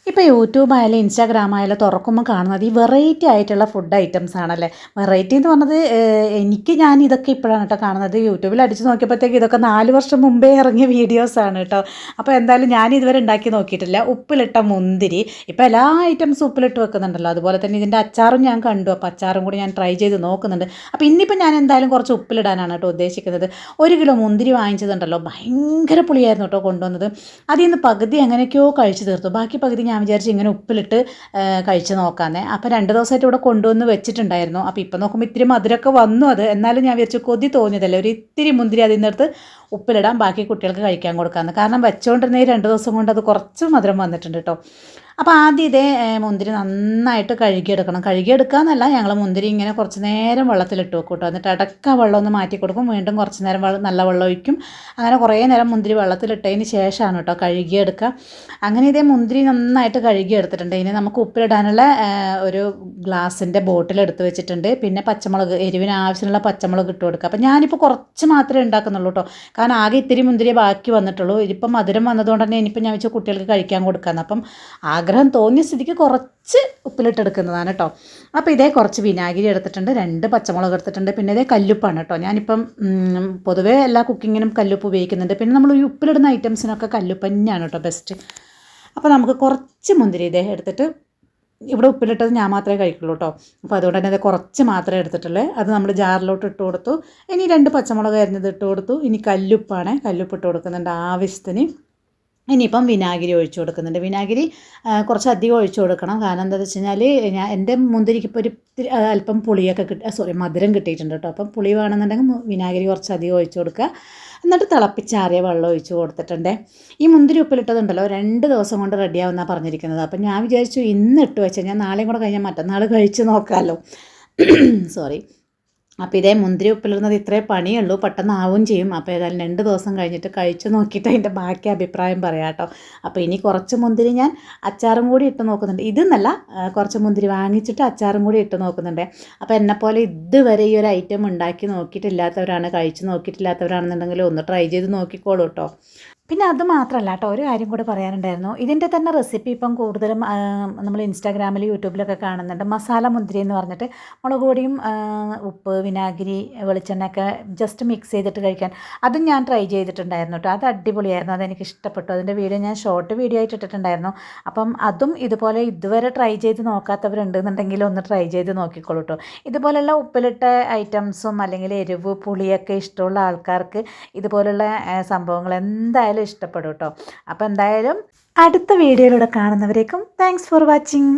ഇപ്പോൾ യൂട്യൂബ് ആയാലും ഇൻസ്റ്റാഗ്രാം ആയാലും തുറക്കുമ്പോൾ കാണുന്നത് ഈ വെറൈറ്റി ആയിട്ടുള്ള ഫുഡ് ഐറ്റംസ് ആണല്ലേ. വെറൈറ്റി എന്ന് പറഞ്ഞത് ഞാൻ ഇതൊക്കെ ഇപ്പോഴാണ് കേട്ടോ കാണുന്നത്. യൂട്യൂബിൽ അടിച്ച് നോക്കിയപ്പോഴത്തേക്ക് ഇതൊക്കെ 4 വർഷം മുമ്പേ ഇറങ്ങിയ വീഡിയോസാണ് കേട്ടോ. അപ്പോൾ എന്തായാലും ഞാൻ ഇതുവരെ ഉണ്ടാക്കി നോക്കിയിട്ടില്ല. ഉപ്പിലിട്ട മുന്തിരി ഇപ്പോൾ എല്ലാ ഐറ്റംസും ഉപ്പിലിട്ട് വെക്കുന്നുണ്ടല്ലോ. അതുപോലെ തന്നെ ഇതിൻ്റെ അച്ചാറും ഞാൻ കണ്ടു. അപ്പോൾ അച്ചാറും കൂടി ഞാൻ ട്രൈ ചെയ്ത് നോക്കുന്നുണ്ട്. അപ്പോൾ ഇന്നിപ്പോൾ ഞാൻ എന്തായാലും കുറച്ച് ഉപ്പിലിടാനാണ് കേട്ടോ ഉദ്ദേശിക്കുന്നത്. 1 കിലോ മുന്തിരി വാങ്ങിച്ചതുണ്ടല്ലോ, ഭയങ്കര പുളിയായിരുന്നു കേട്ടോ കൊണ്ടുവന്നത്. അതിൽ നിന്ന് പകുതി എങ്ങനെയൊക്കെയോ കഴിച്ച് തീർത്തു. ബാക്കി പകുതി ഞാൻ വിചാരിച്ചു ഇങ്ങനെ ഉപ്പിലിട്ട് കഴിച്ച് നോക്കാമെന്നേ. അപ്പോൾ 2 ദിവസമായിട്ട് ഇവിടെ കൊണ്ടുവന്ന് വെച്ചിട്ടുണ്ടായിരുന്നു. അപ്പോൾ ഇപ്പം നോക്കുമ്പോൾ ഇത്തിരി മധുരമൊക്കെ വന്നു. എന്നാലും ഞാൻ വിചാരിച്ചു കൊതി തോന്നിയതല്ലേ, ഒരു ഇത്തിരി മുന്തിരി അതിൽ നിന്നെടുത്ത് ഉപ്പിലിടാം, ബാക്കി കുട്ടികൾക്ക് കഴിക്കാൻ കൊടുക്കാമെന്ന്. കാരണം വെച്ചുകൊണ്ടിരുന്ന ഈ 2 ദിവസം കൊണ്ട് അത് കുറച്ച് മധുരം വന്നിട്ടുണ്ട് കേട്ടോ. അപ്പോൾ ആദ്യം ഇതേ മുന്തിരി നന്നായിട്ട് കഴുകിയെടുക്കണം. കഴുകിയെടുക്കാമെന്നല്ല, ഞങ്ങൾ മുന്തിരി ഇങ്ങനെ കുറച്ച് നേരം വെള്ളത്തിലിട്ട് വെക്കും കേട്ടോ. എന്നിട്ട് ഇടയ്ക്ക് ആ വെള്ളം ഒന്ന് മാറ്റി കൊടുക്കും, വീണ്ടും കുറച്ച് നേരം നല്ല വെള്ളം ഒഴിക്കും. അങ്ങനെ കുറേ നേരം മുന്തിരി വെള്ളത്തിലിട്ടതിന് ശേഷമാണ് കേട്ടോ കഴുകിയെടുക്കുക. അങ്ങനെ ഇതേ മുന്തിരി നന്നായിട്ട് കഴുകിയെടുത്തിട്ടുണ്ട്. ഇനി നമുക്ക് ഉപ്പിലിടാനുള്ള ഒരു ഗ്ലാസിൻ്റെ ബോട്ടിൽ എടുത്ത് വെച്ചിട്ടുണ്ട്. പിന്നെ പച്ചമുളക്, എരിവിന് ആവശ്യമുള്ള പച്ചമുളക് ഇട്ട് കൊടുക്കുക. അപ്പോൾ ഞാനിപ്പോൾ കുറച്ച് മാത്രമേ ഉണ്ടാക്കുന്നുള്ളൂ കേട്ടോ. കാരണം ആകെ ഇത്തിരി മുന്തിരിയെ ബാക്കി വന്നിട്ടുള്ളൂ. ഇതിപ്പം മധുരം വന്നതുകൊണ്ട് തന്നെ ഇനിയിപ്പോൾ ഞാൻ വെച്ചാൽ കുട്ടികൾക്ക് കഴിക്കാൻ കൊടുക്കാമെന്ന്. അപ്പം ആഗ്രഹം തോന്നിയ സ്ഥിതിക്ക് കുറച്ച് ഉപ്പിലിട്ടെടുക്കുന്നതാണ് കേട്ടോ. അപ്പോൾ ഇതേ കുറച്ച് വിനാഗിരി എടുത്തിട്ടുണ്ട്, 2 പച്ചമുളക് എടുത്തിട്ടുണ്ട്. പിന്നെ ഇതേ കല്ലുപ്പാണ് കേട്ടോ. ഞാനിപ്പം പൊതുവേ എല്ലാ കുക്കിങ്ങിനും കല്ലുപ്പ് ഉപയോഗിക്കുന്നുണ്ട്. പിന്നെ നമ്മൾ ഈ ഉപ്പിലിടുന്ന ഐറ്റംസിനൊക്കെ കല്ലുപ്പ് തന്നെയാണ് കേട്ടോ ബെസ്റ്റ്. അപ്പോൾ നമുക്ക് കുറച്ച് മുന്തിരി ഇതേ എടുത്തിട്ട്, ഇവിടെ ഉപ്പിലിട്ടത് ഞാൻ മാത്രമേ കഴിക്കുള്ളൂ കേട്ടോ. അപ്പോൾ അതുകൊണ്ട് തന്നെ അത് കുറച്ച് മാത്രമേ എടുത്തിട്ടുള്ളൂ. അത് നമ്മൾ ജാറിലോട്ട് ഇട്ട് കൊടുത്തു. ഇനി 2 പച്ചമുളക് അരിഞ്ഞത് ഇട്ട് കൊടുത്തു. ഇനി കല്ലുപ്പാണ്, കല്ലുപ്പ് ഇട്ട് കൊടുക്കുന്നുണ്ട് ആവശ്യത്തിന്. ഇനിയിപ്പം വിനാഗിരി ഒഴിച്ചു കൊടുക്കുന്നുണ്ട്. വിനാഗിരി കുറച്ച് അധികം ഒഴിച്ചു കൊടുക്കണം. കാരണം എന്താണെന്ന് വെച്ച് കഴിഞ്ഞാൽ എൻ്റെ മുന്തിരിക്ക് ഇപ്പോൾ ഒരു അല്പം പുളിയൊക്കെ മധുരം കിട്ടിയിട്ടുണ്ട് കേട്ടോ. അപ്പം പുളി വേണമെന്നുണ്ടെങ്കിൽ വിനാഗിരി കുറച്ച് അധികം ഒഴിച്ചു കൊടുക്കുക. എന്നിട്ട് തിളപ്പിച്ചാറിയ വെള്ളം ഒഴിച്ച് കൊടുത്തിട്ടുണ്ട്. ഈ മുന്തിരി ഉപ്പിലിട്ടതുണ്ടല്ലോ 2 ദിവസം കൊണ്ട് റെഡിയാവുമെന്നാണ് പറഞ്ഞിരിക്കുന്നത്. അപ്പം ഞാൻ വിചാരിച്ചു ഇന്ന് ഇട്ട് വെച്ചാൽ ഞാൻ നാളെയും കൂടെ കഴിഞ്ഞാൽ മറ്റന്നാൾ കഴിച്ച് നോക്കാമല്ലോ. സോറി. അപ്പോൾ ഇതേ മുന്തിരി ഉപ്പിലിടുന്നത് ഇത്രേ പണിയുള്ളൂ, പെട്ടെന്ന് ആവുകയും ചെയ്യും. അപ്പോൾ ഏതായാലും 2 ദിവസം കഴിഞ്ഞിട്ട് കഴിച്ച് നോക്കിയിട്ട് അതിൻ്റെ ബാക്കി അഭിപ്രായം പറയാം കേട്ടോ. അപ്പോൾ ഇനി കുറച്ച് മുന്തിരി ഞാൻ അച്ചാറും കൂടി ഇട്ട് നോക്കുന്നുണ്ട്. ഇതെന്നല്ല, കുറച്ച് മുന്തിരി വാങ്ങിച്ചിട്ട് അച്ചാറും കൂടി ഇട്ട് നോക്കുന്നുണ്ട്. അപ്പോൾ എന്നെപ്പോലെ ഇതുവരെ ഈ ഒരു ഐറ്റം ഉണ്ടാക്കി നോക്കിയിട്ടില്ലാത്തവരാണ്, കഴിച്ച് നോക്കിയിട്ടില്ലാത്തവരാണെന്നുണ്ടെങ്കിൽ ഒന്ന് ട്രൈ ചെയ്ത് നോക്കിക്കോളൂ കേട്ടോ. പിന്നെ അത് മാത്രമല്ല കേട്ടോ, ഒരു കാര്യം കൂടി പറയാനുണ്ടായിരുന്നു. ഇതിൻ്റെ തന്നെ റെസിപ്പി ഇപ്പം കൂടുതലും നമ്മൾ ഇൻസ്റ്റാഗ്രാമിൽ യൂട്യൂബിലൊക്കെ കാണുന്നുണ്ട്. മസാല മുന്തിരി എന്ന് പറഞ്ഞിട്ട് മുളക് പൊടിയും ഉപ്പ്, വിനാഗിരി, വെളിച്ചെണ്ണയൊക്കെ ജസ്റ്റ് മിക്സ് ചെയ്തിട്ട് കഴിക്കാൻ. അതും ഞാൻ ട്രൈ ചെയ്തിട്ടുണ്ടായിരുന്നു കേട്ടോ. അത് അടിപൊളിയായിരുന്നു, അതെനിക്ക് ഇഷ്ടപ്പെട്ടു. അതിൻ്റെ വീഡിയോ ഞാൻ ഷോർട്ട് വീഡിയോ ആയിട്ട് ഇട്ടിട്ടുണ്ടായിരുന്നു. അപ്പം അതും ഇതുപോലെ ഇതുവരെ ട്രൈ ചെയ്ത് നോക്കാത്തവരുണ്ടെന്നുണ്ടെങ്കിൽ ഒന്ന് ട്രൈ ചെയ്ത് നോക്കിക്കോളൂ കേട്ടോ. ഇതുപോലുള്ള ഉപ്പിലിട്ട ഐറ്റംസും അല്ലെങ്കിൽ എരിവ് പുളിയൊക്കെ ഇഷ്ടമുള്ള ആൾക്കാർക്ക് ഇതുപോലുള്ള സംഭവങ്ങൾ എന്തായാലും ഇഷ്ടപ്പെടും കേട്ടോ. അപ്പോൾ എന്തായാലും അടുത്ത വീഡിയോയിലൂടെ കാണുന്നവരേക്കും താങ്ക്സ് ഫോർ വാച്ചിങ്.